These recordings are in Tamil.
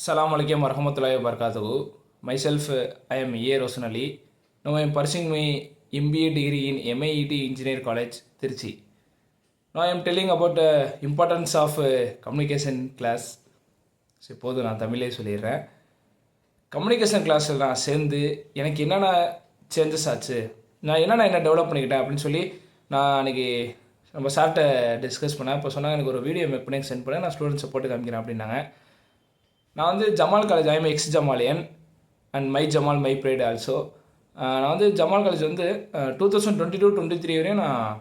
Assalamu alaikum warahmatullahi wabarakatuh. Myself, I am A. Rosan Ali. Now I am pursuing my MBA degree in MIET Engineer College, Tiruchi. Now I am telling about the importance of communication class. So இப்போது நான் தமிழே சொல்லிடுறேன். கம்யூனிகேஷன் கிளாஸில் நான் சேர்ந்து எனக்கு என்னென்ன சேஞ்சஸ் ஆச்சு, நான் என்ன டெவலப் பண்ணிக்கிட்டேன் அப்படின்னு சொல்லி நான் அன்றைக்கி நம்ம சார்கிட்ட டிஸ்கஸ் பண்ணேன். இப்போ சொன்னாங்க எனக்கு ஒரு வீடியோ மேக் பண்ணி சென்ட் பண்ணேன், நான் ஸ்டூடெண்ட்ஸை போட்டு காமிக்கிறேன் அப்படின்னாங்க. நான் வந்து Jamal college I'm ex Jamalian and my Jamal my pride also. நான் வந்து ஜமால் காலேஜ் வந்து 2022-23 வரையும் நான்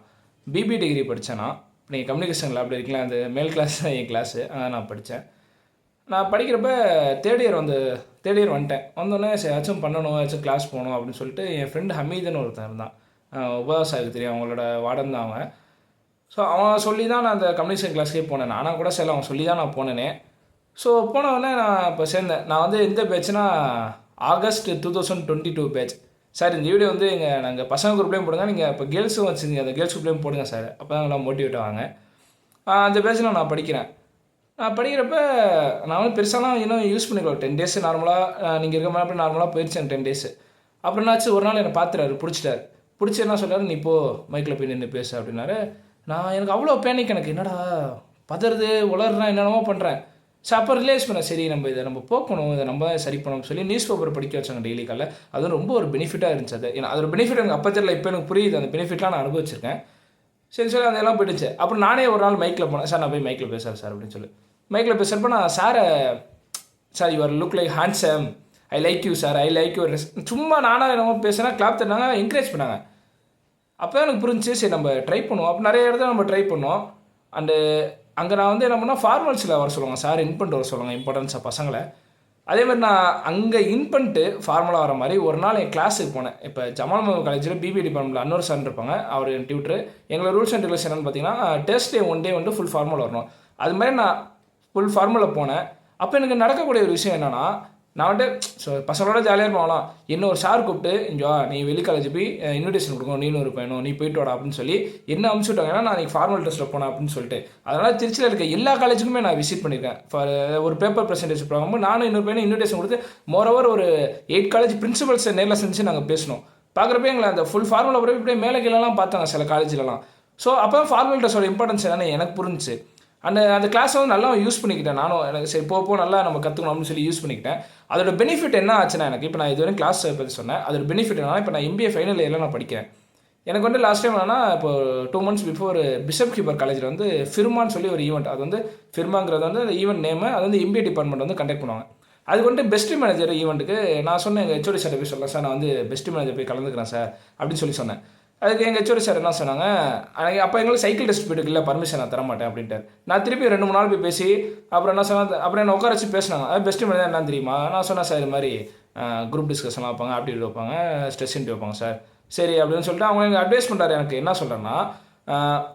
பிபி டிகிரி படித்தேன். இப்போ நீங்கள் கம்யூனிகேஷன் லேபில் இருக்கலாம், அந்த மேல் கிளாஸ் தான் என் கிளாஸு, அதான் நான் படித்தேன். நான் படிக்கிறப்ப தேர்ட் இயர் வந்துட்டேன். வந்தோடனே ஏதாச்சும் பண்ணணும், ஏதாச்சும் கிளாஸ் போகணும் அப்படின்னு சொல்லிட்டு என் ஃப்ரெண்டு ஹமீதுன்னு ஒருத்தன் இருந்தான். உபதாசாவுக்கு தெரியும், அவங்களோட வார்டன் தான் அவன். ஸோ அவன் சொல்லி தான் நான் அந்த கம்யூனிகேஷன் கிளாஸ்க்கே போனேன். ஆனால் கூட சரி அவன் சொல்லி தான் நான் போனேனே. ஸோ போனவுடனே நான் இப்போ சேர்ந்தேன். நான் வந்து எந்த பேட்ச்னா ஆகஸ்ட் 2022 பேட்ச். சார் இந்த வீடியோ வந்து நாங்கள் பசங்க குரூப்லேயும் போடுங்க, நீங்கள் இப்போ கேர்ள்ஸும் வச்சுருங்க, அந்த கேர்ள்ஸ் குரூப்லேயும் போடுங்க சார், அப்போ தான் நல்லா மோட்டிவேட் ஆவாங்க. அந்த பேட்சில் நான் படிக்கிறேன். நான் படிக்கிறப்ப நான் வந்து பெருசாலாம் இன்னும் யூஸ் பண்ணிக்கலாம். 10 days நார்மலாக நீங்கள் இருக்க மாதிரி நார்மலாக போயிடுச்சு 10 days. அப்புறம் என்னாச்சு, ஒரு நாள் என்னை பார்த்துட்டாரு, பிடிச்சி என்ன சொல்கிறாரு, நீ இப்போ மைக்கில் போய் நின்று பேசு அப்படின்னாரு. எனக்கு அவ்வளோ பேனிக், எனக்கு என்னடா பதறது உளர்றேன், என்னென்னமோ பண்ணுறேன். ஸோ அப்போ ரிலேஸ் பண்ணேன், சரி இதை நம்ம போக்கணும், இதை நம்ம சரி பண்ணணும்னு சொல்லி நியூஸ் பேப்பர் படிக்க வச்சாங்க டெய்லி காலைல. அதுவும் ரொம்ப ஒரு பெனிஃபிட்டாக இருந்துச்சு. அது ஏன்னா அதோட பெனிஃபிட் எனக்கு அப்போ தெரியல, இப்போ எனக்கு புரியுது, அந்த பெனிஃபிட்லாம் நான் அனுபவிச்சிருக்கேன். சரி அதெல்லாம் போயிடுச்சு. அப்புறம் நானே ஒரு நாள் மைக்கில் போனேன், சார் நான் போய் மைக்கில் பேசுகிறேன் சார் அப்படின்னு சொல்லி. மைக்கில் பேசுகிறப்ப நான் sir your look like handsome, I like you sir, I like your சும்மா நானாக என்னமோ பேசுனா கிளாப் தட்டினாங்க, என்கரேஜ் பண்ணாங்க. அப்போ தான் எனக்கு புரிஞ்சிச்சு, சரி நம்ம ட்ரை பண்ணுவோம். அப்போ நிறைய இடத்துல நம்ம ட்ரை பண்ணோம். அண்டு அங்கே நான் வந்து என்ன பண்ணால் ஃபார்மல்ஸில் வர சொல்லுவாங்க சார், இன் பண்ணிட்டு வர சொல்லுவாங்க இம்பார்ட்டன்ஸாக பசங்களை. அதே மாதிரி நான் அங்கே இன் பண்ணிட்டு ஃபார்மலாக வர மாதிரி ஒரு நாள் என் கிளாஸுக்கு போனேன். இப்போ ஜமால் காலேஜில் பிபி டிபார்ட்மெண்ட்டில் அன்னொரு சார் இருப்பாங்க, அவர் என் டியூட்ரு. எங்களோட ரூல்ஸ் அண்ட் ரெகுலேஷன் என்னன்னு பார்த்தீங்கன்னா டெஸ்ட் டே 1 day வந்து ஃபுல் ஃபார்மல் வரணும். அது மாதிரி நான் ஃபுல் ஃபார்மலில் போனேன். அப்போ எனக்கு நடக்கக்கூடிய ஒரு விஷயம் என்னென்னா, நான் வந்துட்டு ஸோ பசங்களோட ஜாலியாக இருப்பாங்களாம், என்ன ஒரு சார் கூப்பிட்டு இங்கே நீ வெளி காலேஜ் போய் இன்விடேஷன் கொடுக்கணும், நீனும் இருப்பேனும், நீ போயிட்டு வாடா அப்படின்னு சொல்லி என்ன அனுப்பிச்சு விட்டாங்க. ஏன்னா நான் நீ ஃபார்மல் டெஸ்ட்டில் போனேன் அப்படின்னு சொல்லிட்டு. அதனால் திருச்சியில் இருக்க எல்லா காலேஜுக்குமே நான் விசிட் பண்ணியிருக்கேன். ஒரு பேப்பர் ப்ரெசன்டேஷன் ப்ரோக்ராம் நானும் இன்னொரு பையனும் இன்விடேஷன் கொடுத்து மோரோவர் ஒரு 8 காலேஜ் பிரின்சிபல்ஸை நேரில் செஞ்சு நாங்கள் பேசணும். பார்க்குறப்ப எங்களை அந்த ஃபுல் ஃபார்மல் அப்புறம் இப்படியே மேலே கீழெல்லாம் பார்த்தாங்க சில காலேஜிலலாம். ஸோ அப்போ ஃபார்மல் ட்ரெஸ்ஸோட இம்பார்ட்டன்ஸ் என்னன்னு எனக்கு புரிஞ்சிச்சு. அந்த கிளாஸை வந்து நல்லா யூஸ் பண்ணிக்கிட்டேன். நானும் எனக்கு சரி போ நல்லா நம்ம கற்றுக்கணும் அப்படின்னு சொல்லி யூஸ் பண்ணிக்கிட்டேன். அதோட பெனிஃபிட் என்ன ஆச்சுன்னா, எனக்கு இப்போ நான் இதுவரையும் கிளாஸ் பற்றி சொன்னேன், அதோட பெனிஃபிட் என்னன்னா, இப்போ நான் MBA ஃபைனல் இயரில் நான் படிக்கிறேன். எனக்கு வந்து லாஸ்ட் டைம் என்னன்னா, இப்போ 2 months பிஃபோர் பிஷப் கீப்பர் காலேஜில் வந்து ஃபிர்மான்னு சொல்லி ஒரு ஈவெண்ட், அது வந்து ஃபிர்மாங்கிறது வந்து அந்த ஈவெண்ட் நேமு, அது வந்து MBA டிபார்ட்மெண்ட் வந்து கண்டக்ட் பண்ணுவாங்க. அதுக்கு வந்து பெஸ்ட் மேனேஜர் ஈவெண்ட்டுக்கு நான் சொன்னேன், எங்கள் HOD சார் போய் சொல்லலாம் சார், நான் வந்து பெஸ்ட் மேனேஜர் போய் கலந்துக்கிறேன் சார் அப்படின்னு சொல்லி சொன்னேன். அதுக்கு எங்கள் HOD சார் என்ன சொன்னாங்க, அப்போ எங்களுக்கு சைக்கிள் டெஸ்ட் போய்ட்டு இல்லை பர்மிஷன் நான் தரமாட்டேன் அப்படின்ட்டார். நான் திருப்பி 2-3 நாள் போய் பேசி அப்புறம் என்ன சொன்னால், அப்புறம் என்ன உட்கார வச்சு பேசினாங்க. அது பெஸ்ட் மேனேஜர் என்னன்னு தெரியுமா? நான் சொன்னேன் சார், இது மாதிரி குரூப் டிஸ்கஷன்லாம் வைப்பாங்க, ஆப்டிடியூட் வைப்பாங்க, ஸ்ட்ரெஸ் இன்ட்டு வைப்பாங்க சார். சரி அப்படின்னு சொல்லிட்டு அவங்க எனக்கு அட்வைஸ் பண்ணுறாரு. எனக்கு என்ன சொல்கிறேன்னா,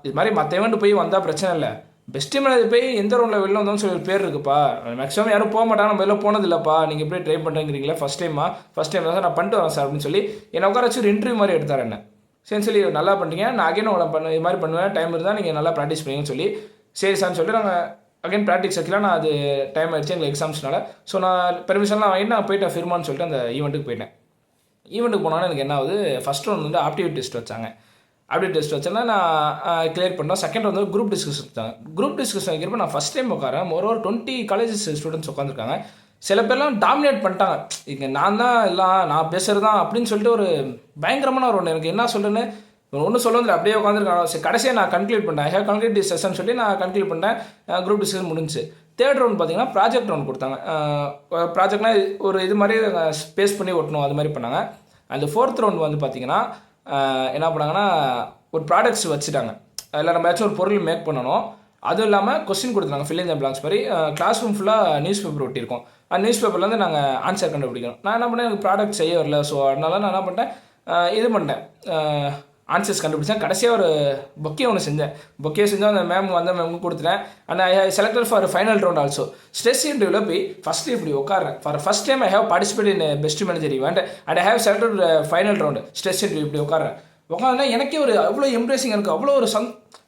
இது மாதிரி மற்ற ஈவெண்ட் போய் வந்தால் பிரச்சனை இல்லை, பெஸ்ட் மேனேஜர் போய் எந்த ரவுண்டில் வெளில வந்தோம்னு சொல்லி பேர் இருக்குப்பா, மேக்ஸிமம் யாரும் போக மாட்டாங்க, நம்ம வெளில போனது இல்லைப்பா, நீங்கள் எப்படி ட்ரை பண்ணுறீங்களா, ஃபஸ்ட் டைம் தான் சார் நான் பண்ணிட்டு வரேன் சார் அப்படின்னு சொல்லி என்னை உட்கார வச்சு ஒரு இன்டர்வியூ மாதிரி எடுத்தார். என்ன சரி சொல்லி நல்லா பண்ணுறீங்க, நான் அகைன் உங்களை இது மாதிரி பண்ணுவேன், டைம் இருந்தால் நீங்கள் நல்லா ப்ராக்டிஸ் பண்ணுங்கன்னு சொல்லி சரி சார்னு சொல்லிட்டு நாங்கள் அகைன் ப்ராக்டிஸ் வைக்கலாம். நான் அது டைம் ஆகிடுச்சு எங்களுக்கு எக்ஸாம்ஸ்னால. ஸோ நான் பெர்மிஷன்லாம் வாங்கிட்டு நான் போயிட்டேன் ஃபிர்மான்னு சொல்லிட்டு அந்த ஈவெண்ட்டுக்கு போயிட்டேன். ஈவெண்ட்டுக்கு போனோன்னா எனக்கு என்ன ஆகுது, ஃபஸ்ட் ரவுண்ட் வந்து ஆப்டிடியூட் டெஸ்ட் வச்சாங்க. ஆப்டிடியூட் டெஸ்ட் வச்சேன்னா நான் கிளியர் பண்ணோம். செகண்ட் ரவுண்ட் வந்து குரூப் டிஸ்கஷன் வச்சாங்க. குரூப் டிஸ்கஷன் வைக்கிறப்ப நான் ஃபஸ்ட் டைம் உட்காரேன். ஒரு 20 காலேஜஸ் ஸ்டூடெண்ட்ஸ் உட்காந்துருக்காங்க. சில பேர்லாம் டாமினேட் பண்ணிட்டாங்க, இங்கே நான் தான் எல்லாம் நான் பேசுகிறது தான் அப்படின்னு சொல்லிட்டு ஒரு பயங்கரமான ஒரு ஒன்று. எனக்கு என்ன சொல்கிறேன்னு ஒன்றும் சொல்ல வந்து அப்படியே உட்காந்துருக்காங்க. சரி கடைசியாக நான் கன்க்ளூட் பண்ணேன், ஹேவ் கன்க்ளூட் தி செஷன் சொல்லி நான் கன்க்ளூட் பண்ணேன். குரூப் டிஸ்கஷன் முடிஞ்சு. தேர்ட் ரவுண்ட் பார்த்தீங்கன்னா ப்ராஜெக்ட் ரவுண்ட் கொடுத்தாங்க. ப்ராஜெக்ட்னா ஒரு இது மாதிரி ஸ்பேஸ் பண்ணி ஒட்டணும், அது மாதிரி பண்ணாங்க. அந்த 4th ரவுண்ட் வந்து பார்த்தீங்கன்னா என்ன பண்ணாங்கன்னா, ஒரு ப்ராடக்ட்ஸ் வச்சுட்டாங்க. அதில் நம்ம ஏதாச்சும் ஒரு பொருள் மேக் பண்ணணும். அதுவும் இல்லாமல் கொஸ்டின் கொடுத்துருந்தாங்க, ஃபில் இன் த பிளாங்க்ஸ் மாதிரி. கிளாஸ் ரூம் ஃபுல்லாக நியூஸ் பேப்பர் ஒட்டியிருக்கோம். அந்த நியூஸ் பேப்பர்லேருந்து நாங்கள் ஆன்சர் கண்டுபிடிக்கணும். நான் என்ன பண்ணேன், எனக்கு ப்ராடக்ட் செய்ய வரல. ஸோ அதனால நான் என்ன பண்ணிட்டேன், இது பண்ணிட்டேன், ஆன்சர்ஸ் கண்டுபிடிச்சேன். கடைசியாக ஒரு பொக்கே ஒன்று செஞ்சேன். பொக்கே செஞ்சால் அந்த மேம் கொடுத்துட்டேன். And I selected for final round also. Stress இன்டர்வியூவில் போய் ஃபஸ்ட்டு இப்படி உட்காரேன். For first time I have participate in best manager event and I have selected final round stress interview. இப்படி உட்காரேன். உட்காந்துனா எனக்கே ஒரு அவ்வளோ எம்ப்ரேசிங், எனக்கு அவ்வளோ ஒரு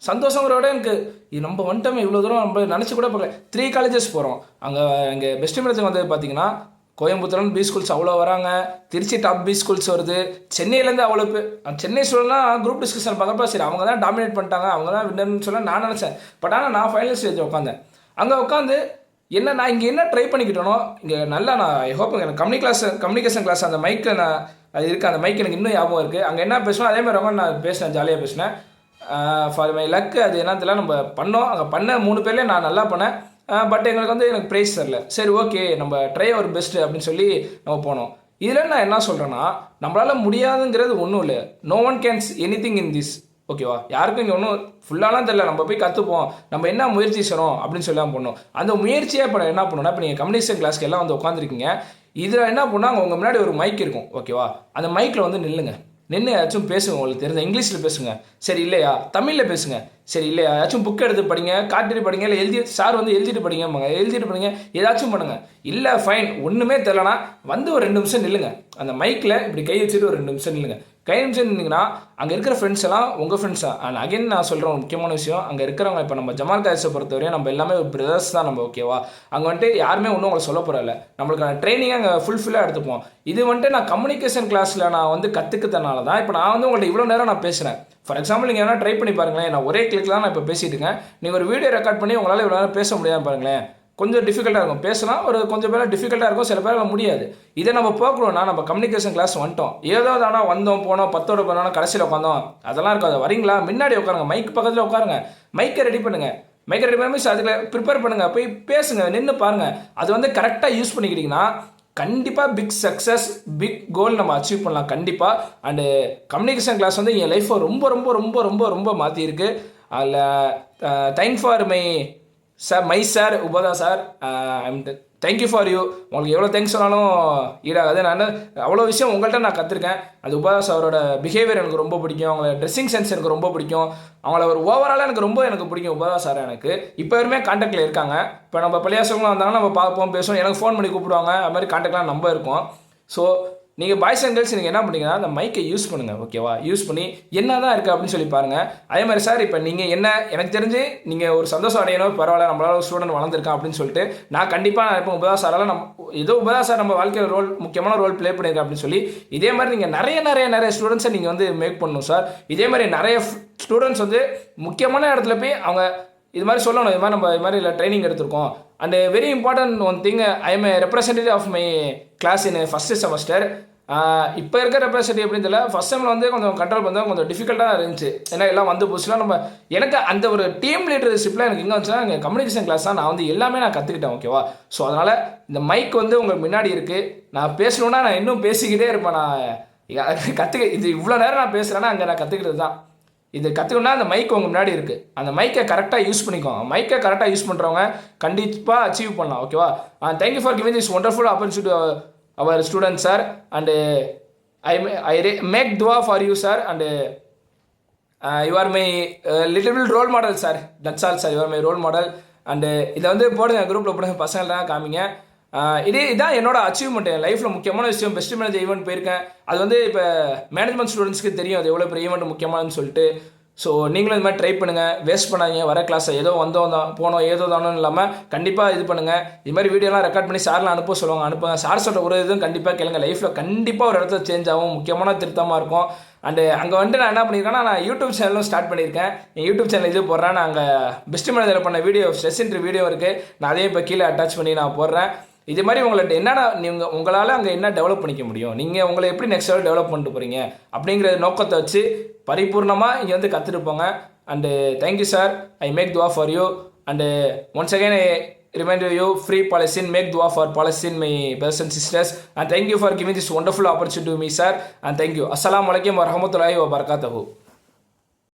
சந்தோஷங்கிறத விட எனக்கு இது நம்ம வந்துட்டோமே இவ்வளோ தூரம் நம்ம நினச்சி கூட பார்க்கல. 3 காலேஜஸ் போகிறோம். அங்கே எங்கள் பெஸ்ட் மேரேஜ் வந்து பார்த்தீங்கன்னா கோயம்புத்தூர்லேருந்து பி ஸ்கூல்ஸ் அவ்வளோ வராங்க, திருச்சி டாப் பி ஸ்கூல்ஸ் வருது, சென்னையிலேருந்து அவ்வளோ சென்னை ஸ்டூடெண்ட்லாம் குரூப் டிஸ்கஷன் பார்க்குறப்ப சரி அவங்க தான் டாமினேட் பண்ணிட்டாங்க, அவங்க தான் வின்னர்னு சொல்ல நான் நினச்சேன். பட் ஆனால் நான் ஃபைனல் ஸ்டேஜ் உட்காந்தேன். அங்கே உட்காந்து நான் இங்கே என்ன ட்ரை பண்ணிக்கிட்டேனோ இங்கே நல்லா நான் ஹோப் எனக்கு கம்யூனிகேஷன் கிளாஸ் அந்த மைக்கு நான் அது இருக்குது, அந்த மைக் எனக்கு இன்னும் ஞாபகம் இருக்குது. அங்கே என்ன பேசணும் அதே மாதிரி ரொம்ப நான் பேசினேன், ஜாலியாக பேசினேன். ஃபார் மை லக்கு அது என்னத்துல நம்ம பண்ணோம். அங்கே பண்ண 3 பேர்லேயே நான் நல்லா பண்ணேன். பட் எங்களுக்கு வந்து எனக்கு ப்ரைஸ் தரல. சரி ஓகே நம்ம ட்ரை ஒரு பெஸ்ட்டு அப்படின்னு சொல்லி நம்ம போனோம். இதில் நான் என்ன சொல்கிறேன்னா நம்மளால் முடியாதுங்கிறது ஒன்றும் இல்லை. No one cans anything in this. ஓகேவா? யாருக்கும் இங்கே ஒன்றும் ஃபுல்லாலாம் தெரியல. நம்ம போய் கற்றுப்போம், நம்ம என்ன முயற்சி செய்கிறோம் அப்படின்னு சொல்லி தான் பண்ணோம். அந்த முயற்சியை இப்போ என்ன பண்ணணும்னா இப்போ நீங்கள் கம்யூனிகேஷன் கிளாஸ்க்கு எல்லாம் வந்து உட்காந்துருக்கீங்க. இதில் என்ன பண்ணால் உங்கள் முன்னாடி ஒரு மைக் இருக்கும். ஓகேவா? அந்த மைக்கில் வந்து நில்லுங்க, நின்று ஏதாச்சும் பேசுங்க. உங்களுக்கு தெரிஞ்ச இங்கிலீஷில் பேசுங்க, சரி இல்லையா தமிழில் பேசுங்க, சரி இல்லையா ஏதாச்சும் புக் எடுத்து படிங்க, காட்டிட்டு படிங்க, இல்லை எழுதி சார் வந்து எழுதிட்டு படிங்க, எழுதிட்டு படிங்க, ஏதாச்சும் பண்ணுங்க. இல்லை ஃபைன் ஒன்றுமே தெரியலனா வந்து ஒரு 2 நிமிஷம் நில்லுங்க. அந்த மைக்கில் இப்படி கை வச்சுட்டு ஒரு 2 நிமிஷம் நில்லுங்க. கை நிமிஷம் நின்னீங்கன்னா அங்கே இருக்கிற ஃப்ரெண்ட்ஸ் எல்லாம் உங்கள் ஃப்ரெண்ட்ஸா. அண்ட் அகைன் நான் சொல்கிறேன் ஒரு முக்கியமான விஷயம், அங்கே இருக்கிறவங்க இப்போ நம்ம ஜமால் காலேஜை பொறுத்தவரையும் நம்ம எல்லாமே ஒரு பிரதர்ஸ் தான் நம்ம. ஓகேவா? அங்கே வந்துட்டு யாருமே ஒன்றும் உங்களை சொல்ல போகிறதில்ல. நம்மளுக்கான ட்ரைனிங்கை அங்கே ஃபுல்ஃபில்லாக எடுத்துப்போம். இது வந்துட்டு நான் கம்யூனிகேஷன் கிளாஸில் நான் வந்து கற்றுக்கிறதுனால தான் இப்போ நான் வந்து உங்கள்கிட்ட இவ்வளோ நேரம் நான் பேசுகிறேன். ஃபார் எக்ஸாம்பிள் நீங்கள் என்ன ட்ரை பண்ணி பாருங்களேன், நான் ஒரே கிளிக்கில் தான் நான் இப்போ பேசிட்டு இருக்கேன். நீங்கள் ஒரு வீடியோ ரெக்கார்ட் பண்ணி உங்களால் இவ்வளோ நேரம் பேச முடியாது பாருங்களேன். கொஞ்சம் டிஃபிகல்ட்டாக இருக்கும், பேசலாம் ஒரு கொஞ்சம் பேர் டிஃபிகல்ட்டாக இருக்கும், சில பேர் முடியாது. இதை நம்ம போக்கணும்னா நம்ம கம்யூனிகேஷன் கிளாஸ் வந்துட்டோம். ஏதோ தானே வந்தோம் போனோம் 10ஓட போனோம் கடைசியில் உட்காந்தோம் அதெல்லாம் இருக்காது. வரீங்களா முன்னாடி உட்காருங்க, மைக் பக்கத்தில் உட்காருங்க, மைக்கை ரெடி பண்ணுங்கள். மைக்கை ரெடி பண்ணி அதில் ப்ரிப்பேர் பண்ணுங்கள், போய் பேசுங்க, நின்று பாருங்கள். அது வந்து கரெக்டாக யூஸ் பண்ணிக்கிட்டிங்கன்னா கண்டிப்பாக பிக் சக்ஸஸ் பிக் கோல் நம்ம அச்சீவ் பண்ணலாம் கண்டிப்பாக. அண்டு கம்யூனிகேஷன் கிளாஸ் வந்து என் லைஃப்பை ரொம்ப ரொம்ப ரொம்ப ரொம்ப ரொம்ப மாற்றிருக்கு. அதில் தேங்க் ஃபார் மை சார் உபதா சார். Thank you for you. உங்களுக்கு எவ்வளோ தேங்க்ஸ் சொன்னாலும் ஈடாகாது. நான் அவ்வளோ விஷயம் உங்கள்கிட்ட நான் கற்றுருக்கேன். அது உபதா சாரோட பிஹேவியர் எனக்கு ரொம்ப பிடிக்கும், அவங்களோட ட்ரெஸ்ஸிங் சென்ஸ் எனக்கு ரொம்ப பிடிக்கும், அவங்கள ஒரு ஓவராலாக எனக்கு பிடிக்கும் உபதா சார். எனக்கு இப்போ வரையுமே கான்டாக்டில் இருக்காங்க. இப்போ நம்ம பள்ளியாசவங்களும் வந்தாங்கன்னா நம்ம பார்ப்போம், பேசுவோம், எனக்கு ஃபோன் பண்ணி கூப்பிடுவாங்க. அது மாதிரி கான்டாக்ட்லாம் நம்ம இருக்கும். ஸோ நீங்கள் பாய்ஸ் அண்ட் கேர்ள்ஸ் நீங்கள் என்ன பண்ணீங்கன்னா அந்த மைக்கை யூஸ் பண்ணுங்கள். ஓகேவா? யூஸ் பண்ணி என்ன தான் இருக்குது அப்படின்னு சொல்லி பாருங்கள். அதே மாதிரி சார் இப்போ நீங்கள் என்ன எனக்கு தெரிஞ்சு நீங்கள் ஒரு சந்தோஷம் அடையணும், பரவாயில்ல நம்மளால ஒரு ஸ்டூடெண்ட் வளர்ந்துருக்கான் அப்படின்னு சொல்லிட்டு நான் கண்டிப்பாக நான் இப்போ உபதா சாரால் ஏதோ உபதா சார் நம்ம வாழ்க்கையில் முக்கியமான ரோல் ப்ளே பண்ணியிருக்கேன் அப்படின்னு சொல்லி இதே மாதிரி நீங்கள் நிறைய ஸ்டூடெண்ட்ஸை நீங்கள் வந்து மேக் பண்ணணும் சார். இதே மாதிரி நிறைய ஸ்டூடெண்ட்ஸ் வந்து முக்கியமான இடத்துல போய் அவங்க இது மாதிரி சொல்லணும், இது மாதிரி நம்ம இது மாதிரி இல்லை ட்ரைனிங் எடுத்திருக்கோம். And very important one thing, I am a representative of my class in first semester. இப்போ இருக்கிற ரெப்ரசன்டேட்டிவ் எப்படின்னு தெரியல. ஃபஸ்ட் டைமில் வந்து கொஞ்சம் கண்ட்ரோல் பண்ண கொஞ்சம் டிஃபிகல்ட்டாக இருந்துச்சு. ஏன்னா எல்லாம் வந்து புதுசுலாம் நம்ம எனக்கு அந்த ஒரு டீம் லீடர்ஷிப்பில் எனக்கு எங்கே வந்துச்சுன்னா எங்கள் கம்யூனிகேஷன் கிளாஸ் தான் நான் வந்து எல்லாமே நான் கற்றுக்கிட்டேன். ஓகேவா? ஸோ அதனால் இந்த மைக் வந்து உங்களுக்கு முன்னாடி இருக்குது. நான் பேசணுன்னா நான் இன்னும் பேசிக்கிட்டே இருப்பேன். நான் இது இவ்வளோ நேரம் நான் பேசுகிறேன்னா அங்கே நான் கற்றுக்கிட்டது தான். இது கற்றுக்கணுன்னா அந்த மைக் உங்கள் முன்னாடி இருக்குது. அந்த மைக்கை கரெக்டாக யூஸ் பண்ணிக்கோங்க. மைக்கை கரெக்டாக யூஸ் பண்ணுறவங்க கண்டிப்பாக அச்சீவ் பண்ணலாம். ஓகேவா? Thank you for giving this wonderful opportunity our student sir. And I make துவா for you sir. And you are my little bill role model sir. That's all sir, you are my role model. And இதை வந்து போடுங்க, குரூப்பில் போடுங்க, பசங்கள்லாம் காமிங்க. இதான் என்னோட அச்சீவ்மெண்ட். என் லைஃப்பில் முக்கியமான விஷயம். பெஸ்ட் மேனேஜர் ஈவெண்ட் போயிருக்கேன். அது வந்து இப்போ மேனேஜ்மெண்ட் ஸ்டூடெண்ட்ஸ்க்கு தெரியும் அது எவ்வளோ பெரிய ஈவெண்ட் முக்கியமானு சொல்லிட்டு. ஸோ நீங்களும் இது மாதிரி ட்ரை பண்ணுங்கள், வேஸ்ட் பண்ணாதீங்க. வர கிளாஸை ஏதோ வந்தோம் தான் போனோம் ஏதோ தானோன்னு இல்லாமல் கண்டிப்பாக இது பண்ணுங்கள். இது மாதிரி வீடியோலாம் ரெக்கார்ட் பண்ணி சார்லாம் அனுப்ப சொல்லுவாங்க, அனுப்புங்க. சார் சொல்கிற ஒரு இதுவும் கண்டிப்பாக கேளுங்க. லைஃப்பில் கண்டிப்பாக ஒரு இடத்துல சேஞ்ச் ஆகும், முக்கியமான திருத்தமாக இருக்கும். அண்டு அங்கே வந்துட்டு நான் என்ன பண்ணியிருக்கேன்னா நான் யூடியூப் சேனலும் ஸ்டார்ட் பண்ணியிருக்கேன். என் யூடியூப் சேனல் இது போடுறேன். நான் அங்கே பெஸ்ட் மேனேஜர் பண்ண வீடியோ ஸ்ட்ரெஸ் இன்ட்ரி வீடியோ இருக்குது. நான் அதையும் இப்போ கீழே அட்டாச் பண்ணி நான் போடுறேன். இது மாதிரி உங்கள்கிட்ட என்னென்ன நீங்கள் உங்களால் அங்கே என்ன டெவலப் பண்ணிக்க முடியும், நீங்கள் உங்களை எப்படி நெக்ஸ்ட் லெவல் டெவலப் பண்ணிட்டு போகிறீங்க அப்படிங்கிற நோக்கத்தை வச்சு பரிபூர்ணமாக இங்கே வந்து கற்றுருப்போங்க. And thank you sir. I make துவா for you. And once again I remind you free Palestine, make dua for Palestine, my brothers and sisters, and thank you for giving this wonderful opportunity to me sir, and thank you. Assalamu alaikum warahmatullahi wabarakatuh.